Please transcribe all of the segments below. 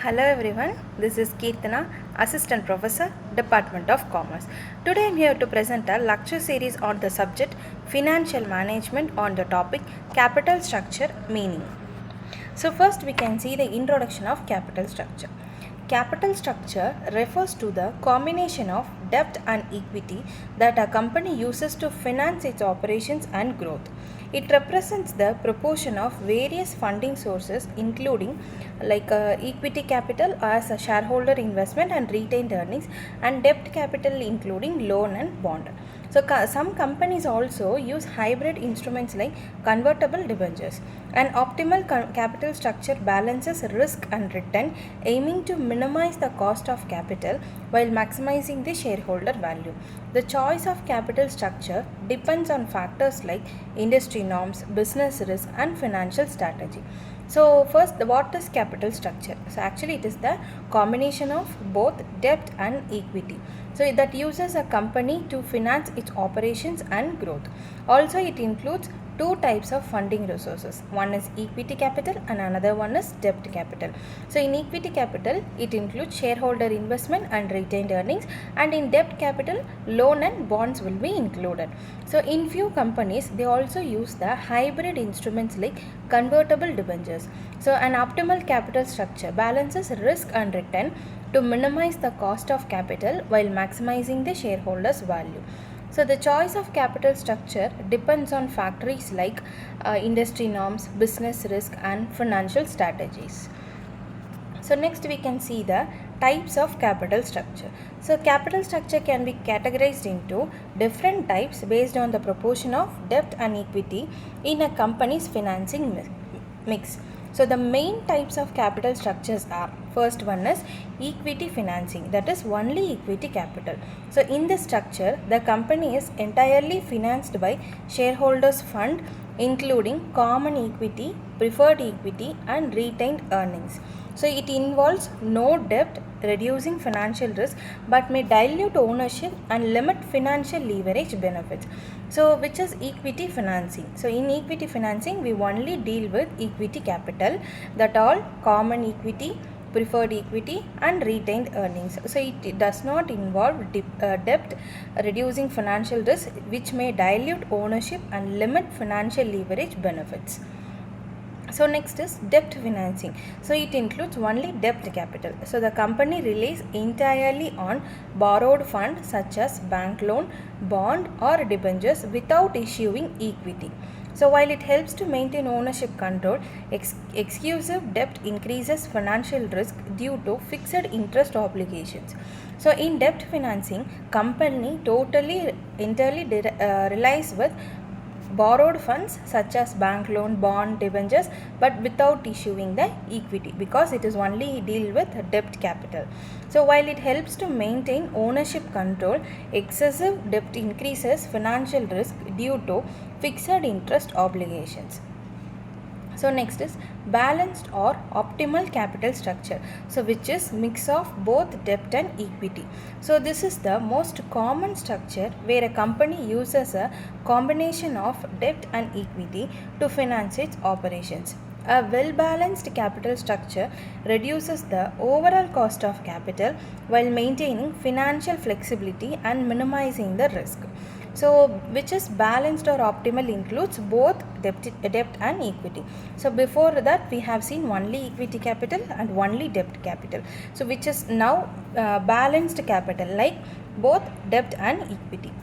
Hello everyone, this is Keerthana, Assistant Professor, Department of Commerce. Today I am here to present a lecture series on the subject Financial Management on the topic Capital Structure Meaning. So first we can see the introduction of capital structure. Capital structure refers to the combination of debt and equity that a company uses to finance its operations and growth. It represents the proportion of various funding sources including equity capital as a shareholder investment and retained earnings, and debt capital including loan and bond. So some companies also use hybrid instruments like convertible debentures. An optimal capital structure balances risk and return, aiming to minimize the cost of capital while maximizing the shareholder value. The choice of capital structure depends on factors like industry norms, business risk, and financial strategy. So first, what is capital structure? So actually it is the combination of both debt and equity. So that uses a company to finance its operations and growth. Also it includes two types of funding resources. One is equity capital and another one is debt capital. So in equity capital, it includes shareholder investment and retained earnings, and in debt capital, loan and bonds will be included. So in few companies, they also use the hybrid instruments like convertible debentures. So an optimal capital structure balances risk and return to minimize the cost of capital while maximizing the shareholders' value. So the choice of capital structure depends on factors like industry norms, business risk, and financial strategies. So next we can see the types of capital structure. So capital structure can be categorized into different types based on the proportion of debt and equity in a company's financing mix. So the main types of capital structures are, first one is equity financing, that is only equity capital. So in this structure, the company is entirely financed by shareholders fund including common equity, preferred equity, and retained earnings. So it involves no debt, reducing financial risk, but may dilute ownership and limit financial leverage benefits. So which is equity financing? So in equity financing, we only deal with equity capital, that all common equity, preferred equity, and retained earnings. So it does not involve debt, reducing financial risk, which may dilute ownership and limit financial leverage benefits. So next is debt financing. So it includes only debt capital. So the company relies entirely on borrowed funds such as bank loan, bond, or debentures without issuing equity. So while it helps to maintain ownership control, excessive debt increases financial risk due to fixed interest obligations. So in debt financing, company entirely relies with borrowed funds such as bank loan, bond, debentures, but without issuing the equity, because it is only deal with debt capital. So while it helps to maintain ownership control, excessive debt increases financial risk due to fixed interest obligations. So next is balanced or optimal capital structure, so which is mix of both debt and equity. So this is the most common structure where a company uses a combination of debt and equity to finance its operations. A well-balanced capital structure reduces the overall cost of capital while maintaining financial flexibility and minimizing the risk. So which is balanced or optimal includes both debt and equity. So before that we have seen only equity capital and only debt capital. So which is now balanced capital, like both debt and equity.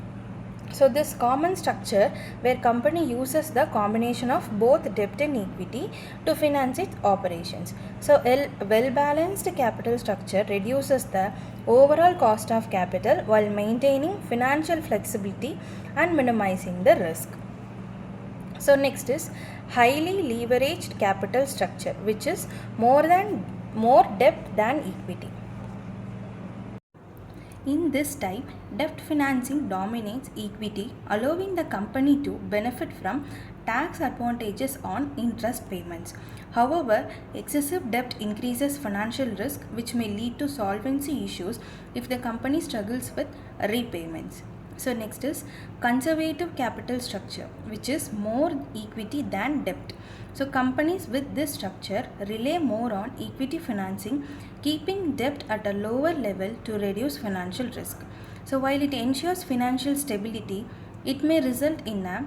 So this common structure where company uses the combination of both debt and equity to finance its operations. So well-balanced capital structure reduces the overall cost of capital while maintaining financial flexibility and minimizing the risk. So next is highly leveraged capital structure, which is more debt than equity. In this type, debt financing dominates equity, allowing the company to benefit from tax advantages on interest payments. However, excessive debt increases financial risk, which may lead to solvency issues if the company struggles with repayments. So next is conservative capital structure, which is more equity than debt. So companies with this structure rely more on equity financing, keeping debt at a lower level to reduce financial risk. So while it ensures financial stability, it may result in a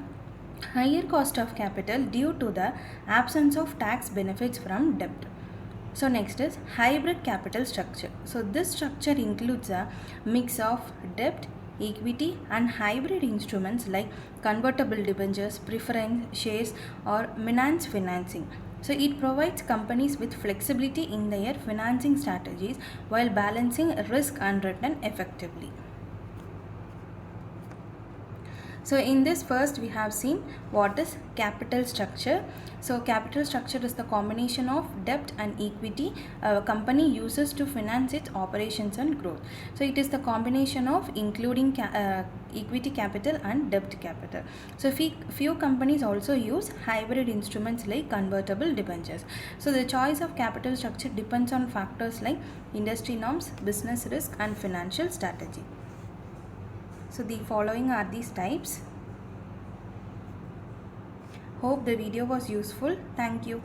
higher cost of capital due to the absence of tax benefits from debt. So next is hybrid capital structure. So this structure includes a mix of debt, equity and hybrid instruments like convertible debentures, preference shares or finance financing. So it provides companies with flexibility in their financing strategies while balancing risk and return effectively. So in this first we have seen what is capital structure. So capital structure is the combination of debt and equity a company uses to finance its operations and growth. So it is the combination of including equity capital and debt capital. So few companies also use hybrid instruments like convertible debentures. So the choice of capital structure depends on factors like industry norms, business risk and financial strategy. So the following are these types. Hope the video was useful. Thank you.